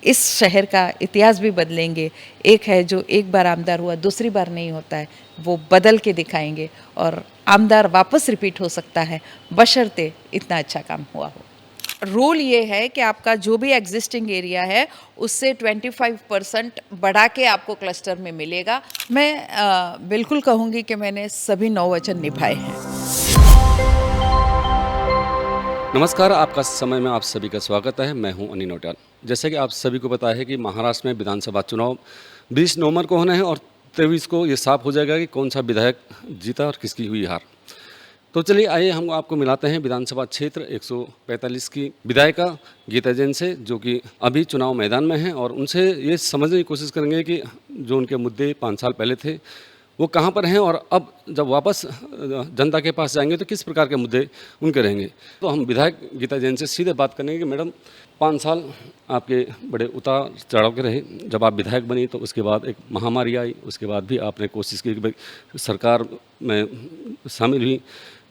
इस शहर का इतिहास भी बदलेंगे। एक है जो एक बार आमदार हुआ दूसरी बार नहीं होता है, वो बदल के दिखाएंगे और आमदार वापस रिपीट हो सकता है, बशर्ते इतना अच्छा काम हुआ हो। रूल ये है कि आपका जो भी एग्जिस्टिंग एरिया है उससे 25% बढ़ा के आपको क्लस्टर में मिलेगा। मैं बिल्कुल कहूँगी कि मैंने सभी 9 वचन निभाए हैं। नमस्कार, आपका समय में आप सभी का स्वागत है। मैं हूं अनिल नौटियाल। जैसे कि आप सभी को पता है कि महाराष्ट्र में विधानसभा चुनाव 20 नवंबर को होने हैं और 23 को ये साफ हो जाएगा कि कौन सा विधायक जीता और किसकी हुई हार। तो चलिए आइए हम आपको मिलाते हैं विधानसभा क्षेत्र 145 की विधायिका गीता जैन से, जो कि अभी चुनाव मैदान में हैं, और उनसे ये समझने की कोशिश करेंगे कि जो उनके मुद्दे 5 साल पहले थे वो कहाँ पर हैं, और अब जब वापस जनता के पास जाएंगे तो किस प्रकार के मुद्दे उनके रहेंगे। तो हम विधायक गीता जैन से सीधे बात करेंगे कि मैडम, 5 साल आपके बड़े उतार चढ़ाव के रहे। जब आप विधायक बनी तो उसके बाद एक महामारी आई, उसके बाद भी आपने कोशिश की कि भाई सरकार में शामिल हुई,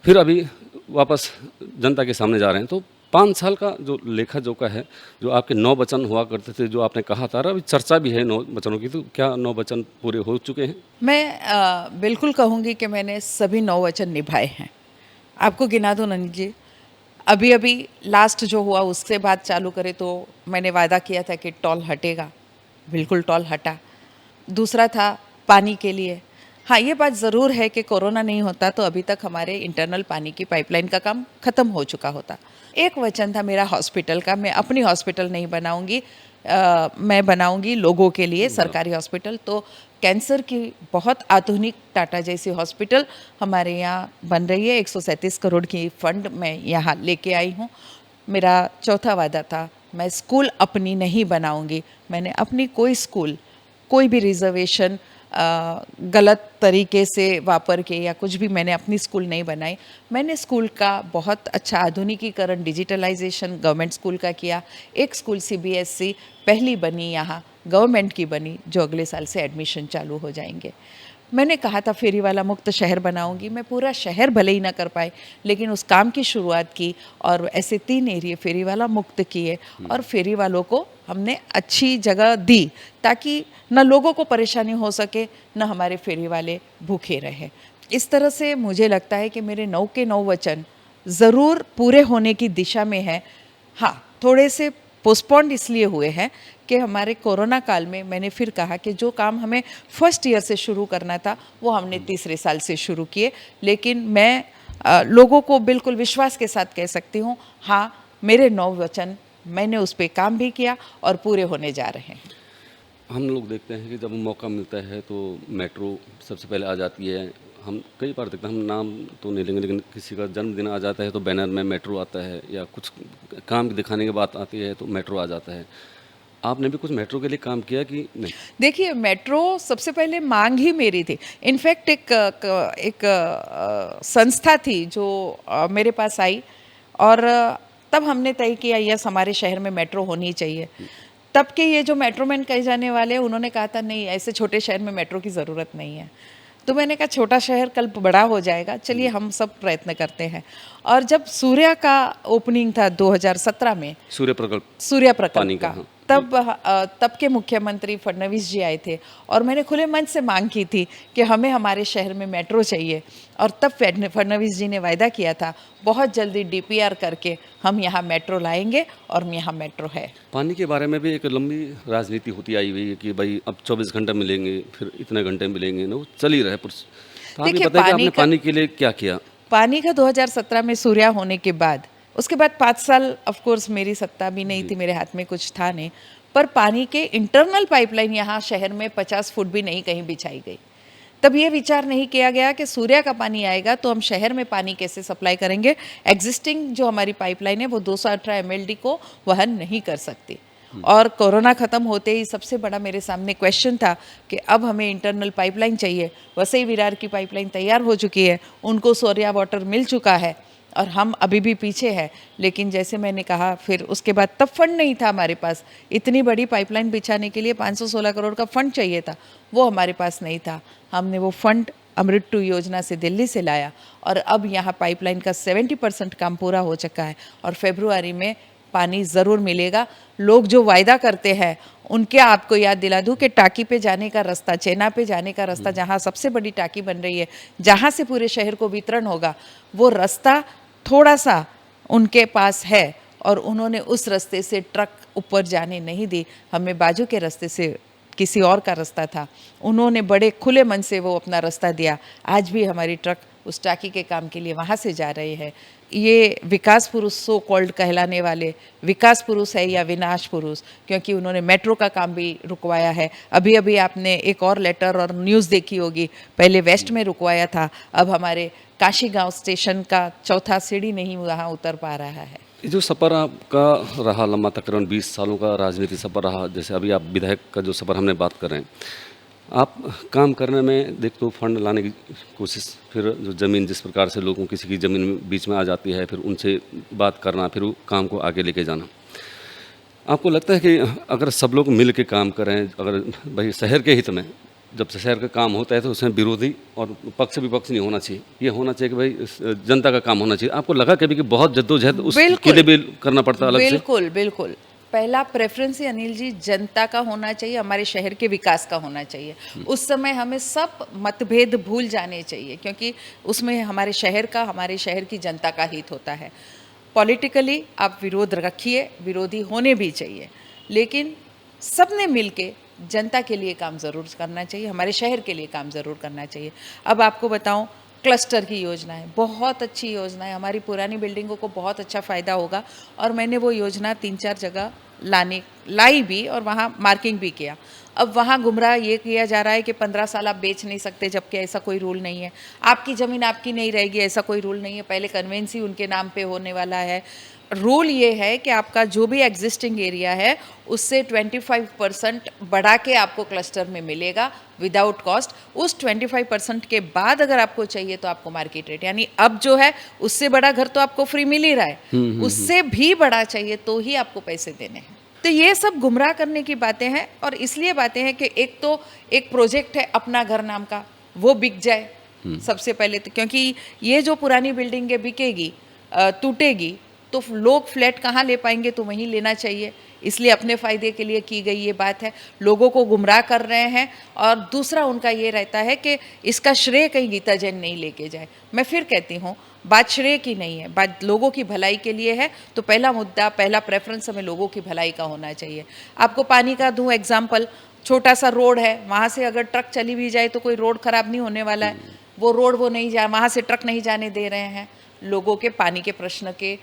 फिर अभी वापस जनता के सामने जा रहे हैं। तो 5 साल का जो लेखा जोखा है, जो आपके 9 वचन हुआ करते थे, जो आपने कहा था, अभी चर्चा भी है 9 वचनों की, तो क्या 9 वचन पूरे हो चुके हैं? मैं बिल्कुल कहूँगी कि मैंने सभी 9 वचन निभाए हैं। आपको गिना दूँ नंद जी? अभी अभी लास्ट जो हुआ उससे बात चालू करें तो मैंने वादा किया था कि टॉल हटेगा, बिल्कुल टॉल हटा। दूसरा था पानी के लिए। हाँ, ये बात ज़रूर है कि कोरोना नहीं होता तो अभी तक हमारे इंटरनल पानी की पाइपलाइन का काम ख़त्म हो चुका होता। एक वचन था मेरा हॉस्पिटल का, मैं अपनी हॉस्पिटल नहीं बनाऊंगी, मैं बनाऊंगी लोगों के लिए सरकारी हॉस्पिटल। तो कैंसर की बहुत आधुनिक टाटा जैसी हॉस्पिटल हमारे यहाँ बन रही है। 137 करोड़ की फंड मैं यहाँ लेके आई हूँ। मेरा चौथा वादा था, मैं स्कूल अपनी नहीं बनाऊंगी। मैंने अपनी कोई स्कूल, कोई भी रिजर्वेशन गलत तरीके से वापर के या कुछ भी मैंने अपनी स्कूल नहीं बनाई। मैंने स्कूल का बहुत अच्छा आधुनिकीकरण, डिजिटलाइजेशन गवर्नमेंट स्कूल का किया। एक स्कूल सीबीएसई पहली बनी यहाँ, गवर्नमेंट की बनी, जो अगले साल से एडमिशन चालू हो जाएंगे। मैंने कहा था फेरी वाला मुक्त शहर बनाऊंगी। मैं पूरा शहर भले ही ना कर पाए, लेकिन उस काम की शुरुआत की और ऐसे 3 एरिए फेरी वाला मुक्त किए और फेरी वालों को हमने अच्छी जगह दी, ताकि न लोगों को परेशानी हो सके, न हमारे फेरी वाले भूखे रहे। इस तरह से मुझे लगता है कि मेरे 9 के 9 वचन ज़रूर पूरे होने की दिशा में है। हाँ, थोड़े से पोस्टपोन्ड इसलिए हुए हैं कि हमारे कोरोना काल में मैंने फिर कहा कि जो काम हमें फर्स्ट ईयर से शुरू करना था वो हमने तीसरे साल से शुरू किए। लेकिन मैं लोगों को बिल्कुल विश्वास के साथ कह सकती हूँ, हाँ, मेरे 9 वचन मैंने उस पर काम भी किया और पूरे होने जा रहे हैं। हम लोग देखते हैं कि जब मौका मिलता है तो मेट्रो सबसे पहले आ जाती है। हम कई बार देखते हैं, हम नाम तो नहीं लेंगे, लेकिन किसी का जन्मदिन आ जाता है तो बैनर में मेट्रो आता है, या कुछ काम दिखाने की बात आती है तो मेट्रो आ जाता है। आपने भी कुछ मेट्रो के लिए काम किया कि नहीं? देखिए, मेट्रो सबसे पहले मांग ही मेरी थी। इनफैक्ट एक संस्था थी जो मेरे पास आई और तब हमने तय किया यस, हमारे शहर में मेट्रो होनी चाहिए। तब के ये जो मेट्रोमैन कहे जाने वाले, उन्होंने कहा था नहीं, ऐसे छोटे शहर में मेट्रो की ज़रूरत नहीं है। तो मैंने कहा छोटा शहर कल बड़ा हो जाएगा, चलिए हम सब प्रयत्न करते हैं। और जब सूर्या का ओपनिंग था 2017 में, सूर्य प्रकल्प पानी का, हाँ। तब के मुख्यमंत्री फडणवीस जी आए थे और मैंने खुले मन से मांग की थी कि हमें हमारे शहर में मेट्रो चाहिए। और तब फडणवीस जी ने वायदा किया था बहुत जल्दी डीपीआर करके हम यहाँ मेट्रो लाएंगे, और यहाँ मेट्रो है। पानी के बारे में भी एक लंबी राजनीति होती आई हुई है कि भाई अब 24 घंटे मिलेंगे, फिर इतने घंटे मिलेंगे ना, वो चल ही रहा है। तो आप ये देखिए, बताइए कि आपने पानी के लिए क्या किया? पानी का 2017 में सूर्या होने के बाद, उसके बाद 5 साल ऑफ कोर्स मेरी सत्ता भी नहीं थी, मेरे हाथ में कुछ था नहीं, पर पानी के इंटरनल पाइपलाइन यहाँ शहर में 50 फुट भी नहीं कहीं बिछाई गई। तब ये विचार नहीं किया गया कि सूर्या का पानी आएगा तो हम शहर में पानी कैसे सप्लाई करेंगे। एग्जिस्टिंग जो हमारी पाइपलाइन है वो 218 MLD को वहन नहीं कर सकती। और कोरोना ख़त्म होते ही सबसे बड़ा मेरे सामने क्वेश्चन था कि अब हमें इंटरनल पाइपलाइन चाहिए। वसई विरार की पाइपलाइन तैयार हो चुकी है, उनको सूर्या वाटर मिल चुका है और हम अभी भी पीछे हैं। लेकिन जैसे मैंने कहा, फिर उसके बाद तब फंड नहीं था हमारे पास। इतनी बड़ी पाइपलाइन बिछाने के लिए 516 करोड़ का फंड चाहिए था, वो हमारे पास नहीं था। हमने वो फंड अमृत 2 योजना से दिल्ली से लाया और अब यहाँ पाइपलाइन का 70% काम पूरा हो चुका है और फरवरी में पानी ज़रूर मिलेगा। लोग जो वायदा करते हैं उनके आपको याद दिला दूं कि टाकी पे जाने का रास्ता, चेना पे जाने का रास्ता, जहाँ सबसे बड़ी टाकी बन रही है, जहाँ से पूरे शहर को वितरण होगा, वो रास्ता थोड़ा सा उनके पास है और उन्होंने उस रास्ते से ट्रक ऊपर जाने नहीं दी। हमें बाजू के रास्ते से किसी और का रास्ता था, उन्होंने बड़े खुले मन से वो अपना रास्ता दिया। आज भी हमारी ट्रक उस टाकी के काम के लिए वहाँ से जा रहे हैं। ये विकास पुरुष सो कॉल्ड कहलाने वाले विकास पुरुष है या विनाश पुरुष, क्योंकि उन्होंने मेट्रो का काम भी रुकवाया है। अभी अभी आपने एक और लेटर और न्यूज़ देखी होगी, पहले वेस्ट में रुकवाया था, अब हमारे काशी गांव स्टेशन का चौथा सीढ़ी नहीं वहाँ उतर पा रहा है। ये जो सफ़र आपका रहा लंबा, तकरीबन 20 सालों का राजनीति सफ़र रहा, जैसे अभी आप विधायक का जो सफ़र हमने बात कर रहे हैं, आप काम करने में देख तो फंड लाने की कोशिश, फिर जो ज़मीन जिस प्रकार से लोगों किसी की ज़मीन बीच में आ जाती है, फिर उनसे बात करना, फिर वो काम को आगे लेके जाना। आपको लगता है कि अगर सब लोग मिल के काम करें, अगर भाई शहर के हित में, जब शहर का काम होता है तो उसमें विरोधी और पक्ष विपक्ष नहीं होना चाहिए, ये होना चाहिए कि भाई जनता का काम होना चाहिए। आपको लगा कभी कि बहुत जद्दोजहद उसके लिए भी करना पड़ता है अलग से? बिल्कुल बिल्कुल। पहला प्रेफरेंस ही अनिल जी जनता का होना चाहिए, हमारे शहर के विकास का होना चाहिए। उस समय हमें सब मतभेद भूल जाने चाहिए, क्योंकि उसमें हमारे शहर की जनता का हित होता है। पॉलिटिकली आप विरोध रखिए, विरोधी होने भी चाहिए, लेकिन सबने मिलके जनता के लिए काम ज़रूर करना चाहिए, हमारे शहर के लिए काम ज़रूर करना चाहिए। अब आपको बताऊं, क्लस्टर की योजना है, बहुत अच्छी योजना है, हमारी पुरानी बिल्डिंगों को बहुत अच्छा फ़ायदा होगा। और मैंने वो योजना 3-4 जगह लाई भी और वहाँ मार्किंग भी किया। अब वहाँ गुमराह ये किया जा रहा है कि 15 साल आप बेच नहीं सकते, जबकि ऐसा कोई रूल नहीं है। आपकी ज़मीन आपकी नहीं रहेगी, ऐसा कोई रूल नहीं है। पहले कन्वेंस ही उनके नाम पे होने वाला है। रूल ये है कि आपका जो भी एग्जिस्टिंग एरिया है उससे 25% बढ़ा के आपको क्लस्टर में मिलेगा विदाउट कॉस्ट। उस 25% के बाद अगर आपको चाहिए तो आपको मार्केट रेट, यानी अब जो है उससे बड़ा घर तो आपको फ्री मिल ही रहा है, उससे भी बड़ा चाहिए तो ही आपको पैसे देने हैं। तो ये सब गुमराह करने की बातें हैं, और इसलिए बातें हैं कि एक तो एक प्रोजेक्ट है अपना घर नाम का, वो बिक जाए सबसे पहले तो, क्योंकि ये जो पुरानी बिल्डिंगें बिकेगी, टूटेगी, तो लोग फ्लैट कहाँ ले पाएंगे, तो वहीं लेना चाहिए। इसलिए अपने फ़ायदे के लिए की गई ये बात है, लोगों को गुमराह कर रहे हैं। और दूसरा उनका ये रहता है कि इसका श्रेय कहीं गीता जैन नहीं लेके जाए। मैं फिर कहती हूँ, बात श्रेय की नहीं है, बात लोगों की भलाई के लिए है। तो पहला मुद्दा, पहला प्रेफरेंस हमें लोगों की भलाई का होना चाहिए। आपको पानी का दूँ एग्जाम्पल, छोटा सा रोड है, वहाँ से अगर ट्रक चली भी जाए तो कोई रोड ख़राब नहीं होने वाला है। वो रोड वो नहीं जा, वहाँ से ट्रक नहीं जाने दे रहे हैं, लोगों के पानी के प्रश्न के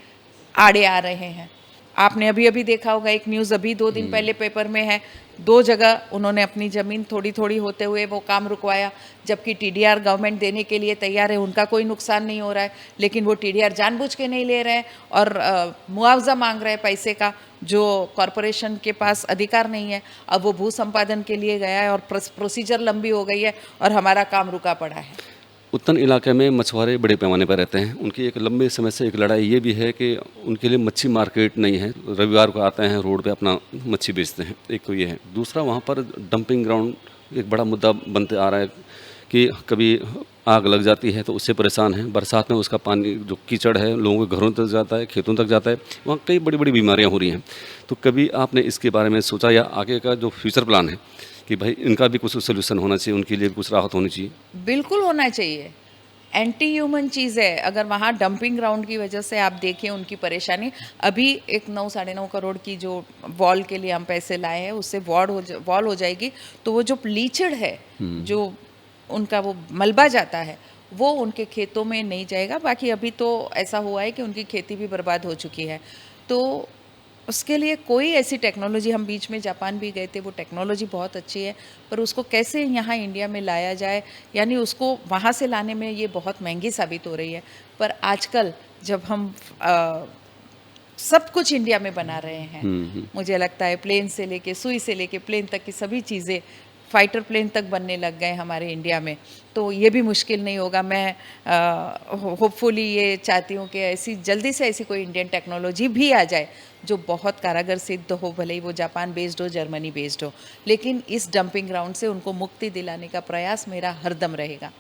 आड़े आ रहे हैं। आपने अभी अभी देखा होगा, एक न्यूज़ अभी 2 दिन पहले पेपर में है, 2 जगह उन्होंने अपनी ज़मीन थोड़ी थोड़ी होते हुए वो काम रुकवाया, जबकि टीडीआर गवर्नमेंट देने के लिए तैयार है, उनका कोई नुकसान नहीं हो रहा है, लेकिन वो टीडीआर जानबूझ के नहीं ले रहे हैं और मुआवजा मांग रहे हैं पैसे का, जो कॉरपोरेशन के पास अधिकार नहीं है। अब वो भू संपादन के लिए गया है और प्रोसीजर लंबी हो गई है और हमारा काम रुका पड़ा है। उत्तन इलाके में मछुआरे बड़े पैमाने पर रहते हैं। उनकी एक लंबे समय से एक लड़ाई ये भी है कि उनके लिए मच्छी मार्केट नहीं है। रविवार को आते हैं, रोड पे अपना मच्छी बेचते हैं, एक तो ये है। दूसरा, वहाँ पर डंपिंग ग्राउंड एक बड़ा मुद्दा बनते आ रहा है कि कभी आग लग जाती है तो उससे परेशान हैं। बरसात में उसका पानी जो कीचड़ है लोगों के घरों तक जाता है, खेतों तक जाता है, वहाँ कई बड़ी बड़ी बीमारियाँ हो रही हैं। तो कभी आपने इसके बारे में सोचा, या आगे का जो फ्यूचर प्लान है कि भाई इनका भी कुछ सोल्यूशन होना चाहिए, उनके लिए कुछ राहत होनी चाहिए? बिल्कुल होना चाहिए। एंटी ह्यूमन चीज़ है। अगर वहाँ डंपिंग ग्राउंड की वजह से आप देखें उनकी परेशानी, अभी एक 9-9.5 करोड़ की जो वॉल के लिए हम पैसे लाए हैं, उससे वॉल हो जाएगी, तो वो जो लीचड़ है, जो उनका वो मलबा जाता है, वो उनके खेतों में नहीं जाएगा। बाकी अभी तो ऐसा हुआ है कि उनकी खेती भी बर्बाद हो चुकी है। तो उसके लिए कोई ऐसी टेक्नोलॉजी, हम बीच में जापान भी गए थे, वो टेक्नोलॉजी बहुत अच्छी है, पर उसको कैसे यहाँ इंडिया में लाया जाए, यानी उसको वहाँ से लाने में ये बहुत महंगी साबित हो रही है। पर आजकल जब हम सब कुछ इंडिया में बना रहे हैं, मुझे लगता है प्लेन से लेके सुई से लेके प्लेन तक की सभी चीज़ें, फाइटर प्लेन तक बनने लग गए हमारे इंडिया में, तो ये भी मुश्किल नहीं होगा। मैं होपफुली ये चाहती हूँ कि ऐसी जल्दी से ऐसी कोई इंडियन टेक्नोलॉजी भी आ जाए जो बहुत कारगर सिद्ध हो, भले ही वो जापान बेस्ड हो, जर्मनी बेस्ड हो, लेकिन इस डंपिंग ग्राउंड से उनको मुक्ति दिलाने का प्रयास मेरा हरदम रहेगा।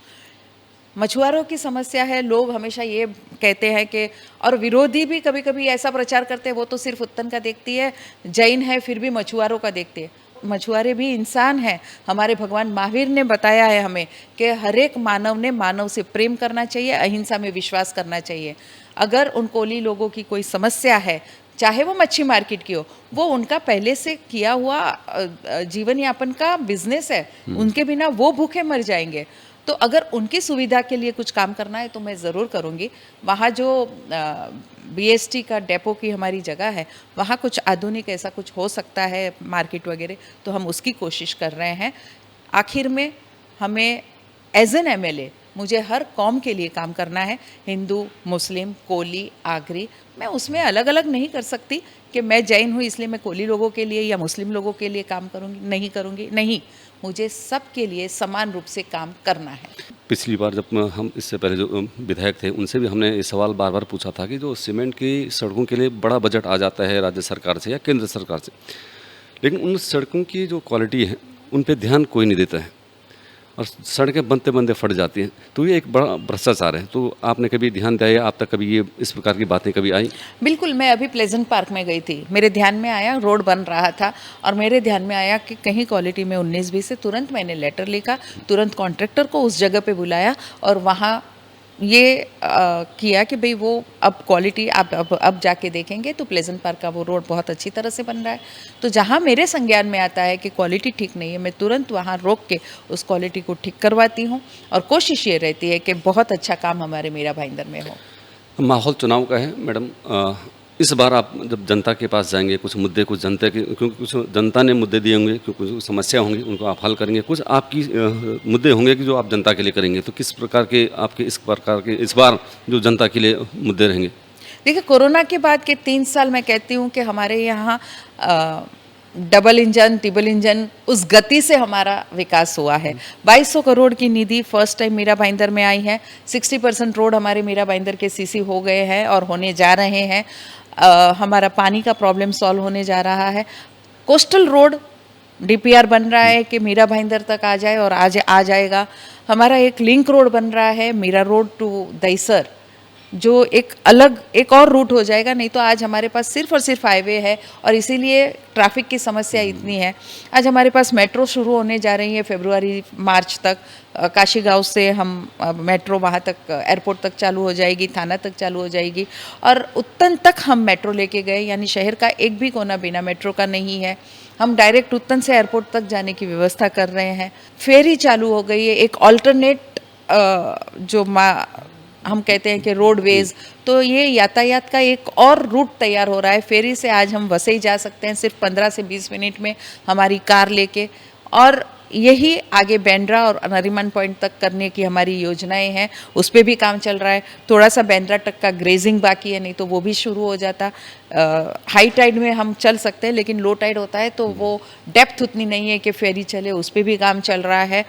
मछुआरों की समस्या है। लोग हमेशा ये कहते हैं कि, और विरोधी भी कभी कभी ऐसा प्रचार करते हैं, वो तो सिर्फ उत्तन का देखती है, जैन है फिर भी मछुआरों का देखती है। मछुआरे भी इंसान हैं। हमारे भगवान महावीर ने बताया है हमें कि हर एक मानव ने मानव से प्रेम करना चाहिए, अहिंसा में विश्वास करना चाहिए। अगर उन कोली लोगों की कोई समस्या है, चाहे वो मच्छी मार्केट की हो, वो उनका पहले से किया हुआ जीवन यापन का बिजनेस है, उनके बिना वो भूखे मर जाएंगे। तो अगर उनकी सुविधा के लिए कुछ काम करना है तो मैं ज़रूर करूँगी। वहाँ जो बीएसटी का डेपो की हमारी जगह है, वहाँ कुछ आधुनिक ऐसा कुछ हो सकता है मार्केट वगैरह, तो हम उसकी कोशिश कर रहे हैं। आखिर में हमें एज एन एमएलए मुझे हर कौम के लिए काम करना है, हिंदू, मुस्लिम, कोली, आगरी। मैं उसमें अलग अलग नहीं कर सकती कि मैं जैन हूँ इसलिए मैं कोली लोगों के लिए या मुस्लिम लोगों के लिए काम करूँगी, नहीं। मुझे सबके लिए समान रूप से काम करना है। पिछली बार जब हम इससे पहले जो विधायक थे उनसे भी हमने ये सवाल बार बार पूछा था कि जो सीमेंट की सड़कों के लिए बड़ा बजट आ जाता है राज्य सरकार से या केंद्र सरकार से, लेकिन उन सड़कों की जो क्वालिटी है उन पे ध्यान कोई नहीं देता है और सड़कें बनते बनते फट जाती हैं। तो ये एक बड़ा भ्रष्टाचार है। तो आपने कभी ध्यान दिया या आप तक कभी ये इस प्रकार की बातें कभी आई? बिल्कुल, मैं अभी प्लेजेंट पार्क में गई थी, मेरे ध्यान में आया रोड बन रहा था और मेरे ध्यान में आया कि कहीं क्वालिटी में 19-20 से तुरंत मैंने लेटर लिखा, तुरंत कॉन्ट्रैक्टर को उस जगह पे बुलाया और वहाँ ये किया कि भाई वो अब क्वालिटी आप अब जाके देखेंगे तो प्लेजेंट पार्क का वो रोड बहुत अच्छी तरह से बन रहा है। तो जहाँ मेरे संज्ञान में आता है कि क्वालिटी ठीक नहीं है, मैं तुरंत वहाँ रोक के उस क्वालिटी को ठीक करवाती हूँ और कोशिश ये रहती है कि बहुत अच्छा काम हमारे मीरा भाईंदर में हो। माहौल चुनाव का है मैडम, इस बार आप जब जनता के पास जाएंगे, कुछ मुद्दे कुछ जनता के, क्योंकि कुछ जनता ने मुद्दे दिए होंगे, कुछ समस्या होंगी उनको आप हल करेंगे, कुछ आपकी मुद्दे होंगे कि जो आप जनता के लिए करेंगे, तो किस प्रकार के आपके इस बार जो जनता के लिए मुद्दे रहेंगे? देखिए, कोरोना के बाद के 3 साल मैं कहती हूँ कि हमारे यहाँ डबल इंजन, ट्रिपल इंजन उस गति से हमारा विकास हुआ है। 2200 करोड़ की निधि फर्स्ट टाइम मीरा भाईंदर में आई है। 60% रोड हमारे मीरा भाईंदर के सीसी हो गए हैं और होने जा रहे हैं। हमारा पानी का प्रॉब्लम सॉल्व होने जा रहा है। कोस्टल रोड डीपीआर बन रहा है कि मीरा भाईंदर तक आ जाए और आज आ जाएगा। हमारा एक लिंक रोड बन रहा है, मीरा रोड टू दहीसर, जो एक और रूट हो जाएगा। नहीं तो आज हमारे पास सिर्फ और सिर्फ हाईवे है और इसीलिए ट्रैफिक की समस्या इतनी है। आज हमारे पास मेट्रो शुरू होने जा रही है फरवरी मार्च तक। काशी गांव से हम मेट्रो वहाँ तक एयरपोर्ट तक चालू हो जाएगी, थाना तक चालू हो जाएगी और उत्तन तक हम मेट्रो लेके गए, यानी शहर का एक भी कोना बिना मेट्रो का नहीं है। हम डायरेक्ट उत्तन से एयरपोर्ट तक जाने की व्यवस्था कर रहे हैं। फेरी चालू हो गई है, एक ऑल्टरनेट जो हम कहते हैं कि रोडवेज, तो ये यातायात का एक और रूट तैयार हो रहा है। फेरी से आज हम वसई जा सकते हैं सिर्फ 15 से 20 मिनट में हमारी कार लेके, और यही आगे बेंड्रा और नरीमन पॉइंट तक करने की हमारी योजनाएं हैं। उस पर भी काम चल रहा है। थोड़ा सा बेंड्रा तक का ग्रेजिंग बाकी है, नहीं तो वो भी शुरू हो जाता। हाई टाइड में हम चल सकते हैं, लेकिन लो टाइड होता है तो वो डेप्थ उतनी नहीं है कि फेरी चले, उस पर भी काम चल रहा है।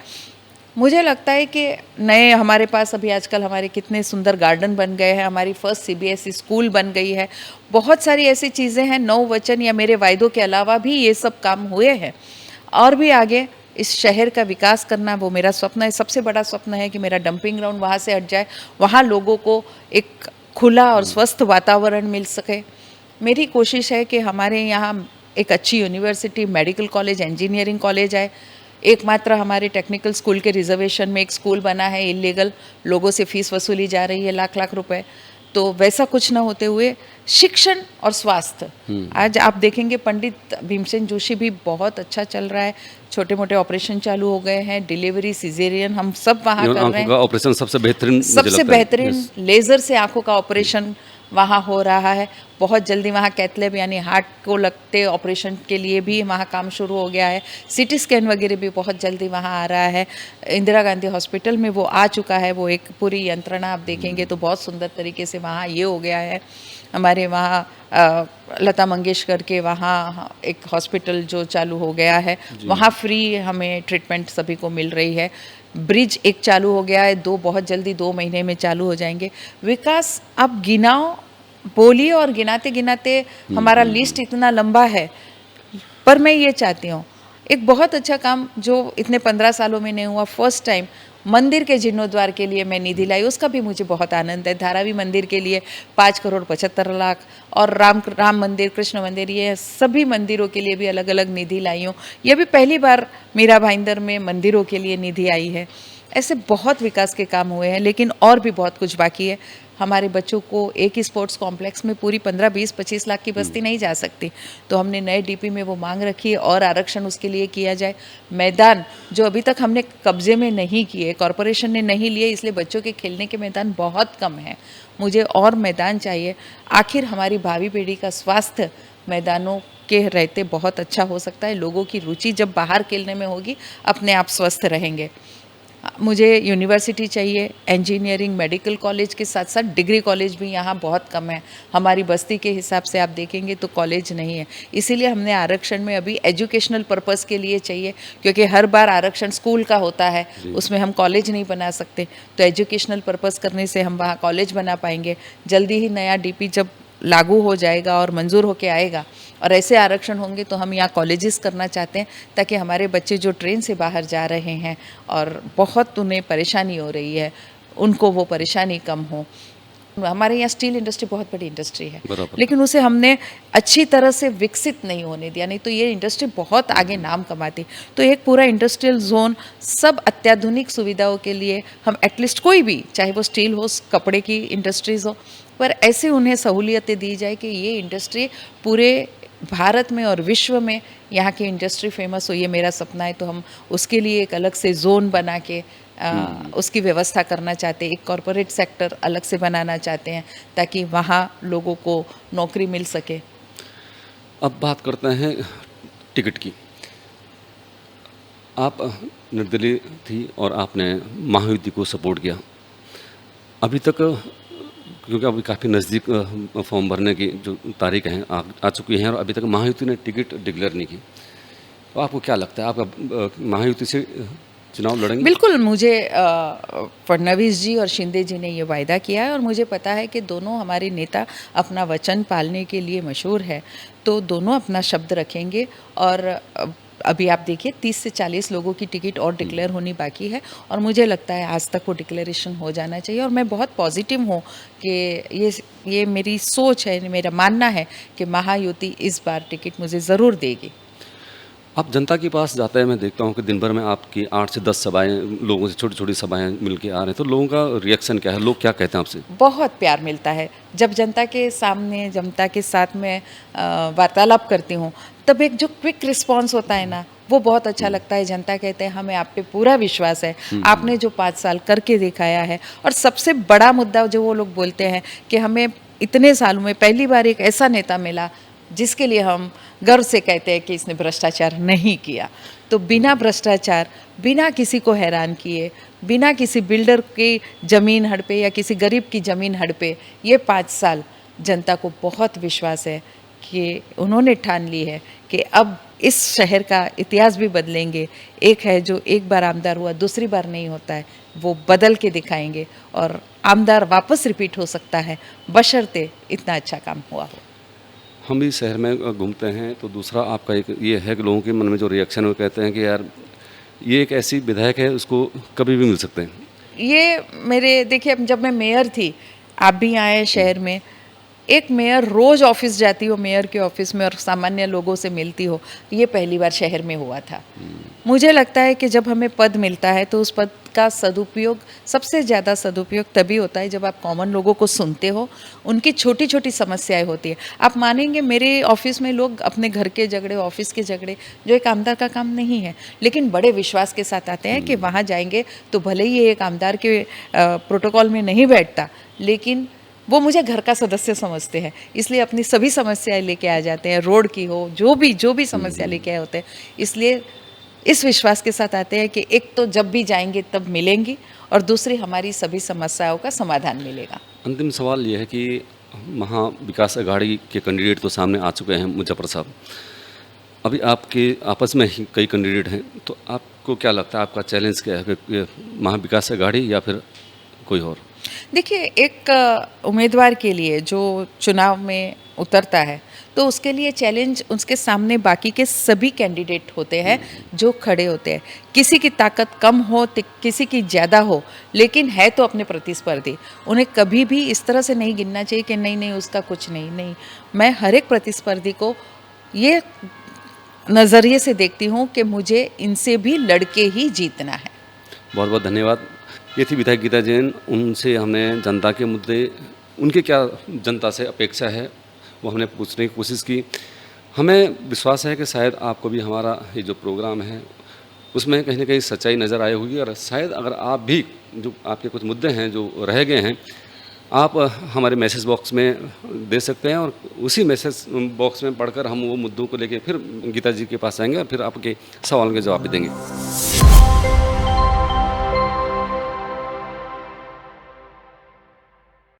मुझे लगता है कि नए हमारे पास अभी आजकल हमारे कितने सुंदर गार्डन बन गए हैं, हमारी फर्स्ट सीबीएसई स्कूल बन गई है। बहुत सारी ऐसी चीज़ें हैं, 9 वचन या मेरे वायदों के अलावा भी ये सब काम हुए हैं। और भी आगे इस शहर का विकास करना वो मेरा स्वप्न है। सबसे बड़ा स्वप्न है कि मेरा डंपिंग ग्राउंड वहाँ से हट जाए, वहाँ लोगों को एक खुला और स्वस्थ वातावरण मिल सके। मेरी कोशिश है कि हमारे यहाँ एक अच्छी university, medical college, engineering college आए। एकमात्र हमारे टेक्निकल स्कूल के रिजर्वेशन में एक स्कूल बना है, इलीगल लोगों से फीस वसूली जा रही है लाख लाख रुपए। तो वैसा कुछ ना होते हुए शिक्षण और स्वास्थ्य, आज आप देखेंगे पंडित भीमसेन जोशी भी बहुत अच्छा चल रहा है। छोटे मोटे ऑपरेशन चालू हो गए हैं, डिलीवरी, सिजेरियन, हम सब वहाँ कर रहे हैं। ऑपरेशन सबसे बेहतरीन, सबसे बेहतरीन लेज़र से आंखों का ऑपरेशन वहाँ हो रहा है। बहुत जल्दी वहाँ कैथलैब यानी हार्ट को लगते ऑपरेशन के लिए भी वहाँ काम शुरू हो गया है। सीटी स्कैन वगैरह भी बहुत जल्दी वहाँ आ रहा है। इंदिरा गांधी हॉस्पिटल में वो आ चुका है, वो एक पूरी यंत्रणा आप देखेंगे तो बहुत सुंदर तरीके से वहाँ ये हो गया है। हमारे वहाँ लता मंगेशकर के वहाँ एक हॉस्पिटल जो चालू हो गया है, वहाँ फ्री हमें ट्रीटमेंट सभी को मिल रही है। ब्रिज एक चालू हो गया है, 2 बहुत जल्दी 2 महीने में चालू हो जाएंगे। विकास आप गिनाओ, बोलिए, और गिनाते गिनाते हमारा लिस्ट इतना लंबा है। पर मैं ये चाहती हूँ एक बहुत अच्छा काम जो इतने 15 सालों में नहीं हुआ, फर्स्ट टाइम मंदिर के जीर्णोद्वार के लिए मैं निधि लाई, उसका भी मुझे बहुत आनंद है। धारावी मंदिर के लिए 5,75,00,000 और राम मंदिर, कृष्ण मंदिर, ये सभी मंदिरों के लिए भी अलग अलग निधि लाई हूँ। ये भी पहली बार मीरा भाईंदर में मंदिरों के लिए निधि आई है। ऐसे बहुत विकास के काम हुए हैं, लेकिन और भी बहुत कुछ बाकी है। हमारे बच्चों को एक ही स्पोर्ट्स कॉम्प्लेक्स में पूरी 15, 20, 25 लाख की बस्ती नहीं जा सकती, तो हमने नए डीपी में वो मांग रखी है और आरक्षण उसके लिए किया जाए। मैदान जो अभी तक हमने कब्जे में नहीं किए, कॉरपोरेशन ने नहीं लिए, इसलिए बच्चों के खेलने के मैदान बहुत कम हैं। मुझे और मैदान चाहिए। आखिर हमारी भावी पीढ़ी का स्वास्थ्य मैदानों के रहते बहुत अच्छा हो सकता है। लोगों की रुचि जब बाहर खेलने में होगी, अपने आप स्वस्थ रहेंगे। मुझे यूनिवर्सिटी चाहिए, इंजीनियरिंग, मेडिकल कॉलेज के साथ साथ डिग्री कॉलेज भी यहाँ बहुत कम है। हमारी बस्ती के हिसाब से आप देखेंगे तो कॉलेज नहीं है, इसीलिए हमने आरक्षण में अभी एजुकेशनल पर्पस के लिए चाहिए, क्योंकि हर बार आरक्षण स्कूल का होता है, उसमें हम कॉलेज नहीं बना सकते, तो एजुकेशनल पर्पस करने से हम वहाँ कॉलेज बना पाएंगे। जल्दी ही नया डीपी जब लागू हो जाएगा और मंजूर होके आएगा और ऐसे आरक्षण होंगे तो हम यहाँ कॉलेजेस करना चाहते हैं, ताकि हमारे बच्चे जो ट्रेन से बाहर जा रहे हैं और बहुत उन्हें परेशानी हो रही है, उनको वो परेशानी कम हो। हमारे यहाँ स्टील इंडस्ट्री बहुत बड़ी इंडस्ट्री है, लेकिन उसे हमने अच्छी तरह से विकसित नहीं होने दिया, नहीं तो ये इंडस्ट्री बहुत आगे नाम कमाती। तो एक पूरा इंडस्ट्रियल जोन, सब अत्याधुनिक सुविधाओं के लिए हम एटलीस्ट कोई भी, चाहे वो स्टील हो, कपड़े की इंडस्ट्रीज़ हो, पर ऐसे उन्हें सहूलियतें दी जाए कि ये इंडस्ट्री पूरे भारत में और विश्व में यहाँ की इंडस्ट्री फेमस हो। ये मेरा सपना है। तो हम उसके लिए एक अलग से जोन बना के उसकी व्यवस्था करना चाहते हैं। एक कॉरपोरेट सेक्टर अलग से बनाना चाहते हैं, ताकि वहाँ लोगों को नौकरी मिल सके। अब बात करते हैं टिकट की। आप निर्दलीय थी और आपने महायुति को सपोर्ट किया। अभी तक, क्योंकि अभी काफ़ी नज़दीक फॉर्म भरने की जो तारीख हैं आ चुकी हैं और अभी तक महायुति ने टिकट डिक्लेयर नहीं की, तो आपको क्या लगता है, आपका महायुति से चुनाव लड़ेंगे? बिल्कुल, मुझे फडणवीस जी और शिंदे जी ने ये वायदा किया है और मुझे पता है कि दोनों हमारे नेता अपना वचन पालने के लिए मशहूर है, तो दोनों अपना शब्द रखेंगे। और अभी आप देखिए 30 से 40 लोगों की टिकट और डिक्लेयर होनी बाकी है, और मुझे लगता है आज तक वो डिक्लेरेशन हो जाना चाहिए। और मैं बहुत पॉजिटिव हूँ कि ये मेरी सोच है, मेरा मानना है कि महायुति इस बार टिकट मुझे ज़रूर देगी। आप जनता के पास जाते हैं, मैं देखता हूँ कि दिन भर में आपकी 8 से 10 सभाएं, लोगों से छोटी छोटी सभाएं मिल के आ रहे हैं, तो लोगों का रिएक्शन क्या है, लोग क्या कहते हैं आपसे? बहुत प्यार मिलता है जब जनता के सामने, जनता के साथ में वार्तालाप करती हूँ, तब एक जो क्विक रिस्पांस होता है ना, वो बहुत अच्छा लगता है। जनता कहते हैं हमें आप पे पूरा विश्वास है, आपने जो 5 साल करके दिखाया है। और सबसे बड़ा मुद्दा जो वो लोग बोलते हैं कि हमें इतने सालों में पहली बार एक ऐसा नेता मिला जिसके लिए हम गर्व से कहते हैं कि इसने भ्रष्टाचार नहीं किया। तो बिना भ्रष्टाचार, बिना किसी को हैरान किए, बिना किसी बिल्डर की ज़मीन हड़पे या किसी गरीब की ज़मीन हड़पे, ये 5 साल जनता को बहुत विश्वास है कि उन्होंने ठान ली है कि अब इस शहर का इतिहास भी बदलेंगे। एक है जो एक बार आमदार हुआ, दूसरी बार नहीं होता है, वो बदल के दिखाएंगे और आमदार वापस रिपीट हो सकता है, बशर्ते इतना अच्छा काम हुआ हो। हम भी शहर में घूमते हैं, तो दूसरा आपका एक ये है कि लोगों के मन में जो रिएक्शन है वो कहते हैं कि यार ये एक ऐसी विधायक है, उसको कभी भी मिल सकते हैं। ये मेरे, देखिए जब मैं मेयर थी, आप भी आए शहर में, एक मेयर रोज़ ऑफिस जाती हो, मेयर के ऑफिस में, और सामान्य लोगों से मिलती हो, ये पहली बार शहर में हुआ था। मुझे लगता है कि जब हमें पद मिलता है तो उस पद का सदुपयोग, सबसे ज़्यादा सदुपयोग तभी होता है जब आप कॉमन लोगों को सुनते हो, उनकी छोटी छोटी समस्याएं होती है। आप मानेंगे मेरे ऑफिस में लोग अपने घर के झगड़े, ऑफिस के झगड़े, जो एक आमदार का काम नहीं है, लेकिन बड़े विश्वास के साथ आते हैं कि वहाँ जाएंगे तो भले ही ये एक आमदार के प्रोटोकॉल में नहीं बैठता, लेकिन वो मुझे घर का सदस्य समझते हैं, इसलिए अपनी सभी समस्याएं लेके आ जाते हैं, रोड की हो, जो भी समस्या लेके आए होते हैं, इसलिए इस विश्वास के साथ आते हैं कि एक तो जब भी जाएंगे तब मिलेंगी, और दूसरी हमारी सभी समस्याओं का समाधान मिलेगा। अंतिम सवाल ये है कि महाविकास अघाड़ी के कैंडिडेट तो सामने आ चुके हैं, मुजफ्फर साहब, अभी आपके आपस में ही कई कैंडिडेट हैं, तो आपको क्या लगता है, आपका चैलेंज क्या है कि महाविकास अघाड़ी या फिर कोई और? देखिए, एक उम्मीदवार के लिए जो चुनाव में उतरता है तो उसके लिए चैलेंज उसके सामने बाकी के सभी कैंडिडेट होते हैं जो खड़े होते हैं। किसी की ताकत कम हो किसी की ज़्यादा हो, लेकिन है तो अपने प्रतिस्पर्धी। उन्हें कभी भी इस तरह से नहीं गिनना चाहिए कि नहीं नहीं उसका कुछ नहीं। नहीं, मैं हर एक प्रतिस्पर्धी को ये नज़रिए से देखती हूँ कि मुझे इनसे भी लड़के ही जीतना है। बहुत बहुत धन्यवाद। ये थी विधायक गीता जैन। उनसे हमने जनता के मुद्दे, उनके क्या जनता से अपेक्षा है, वो हमने पूछने की कोशिश की। हमें विश्वास है कि शायद आपको भी हमारा ये जो प्रोग्राम है उसमें कहीं ना कहीं सच्चाई नज़र आई होगी, और शायद अगर आप भी जो आपके कुछ मुद्दे हैं जो रह गए हैं, आप हमारे मैसेज बॉक्स में दे सकते हैं, और उसी मैसेज बॉक्स में पढ़कर हम वो मुद्दों को लेके फिर गीता जी के पास आएंगे और फिर आपके सवालों के जवाब भी देंगे।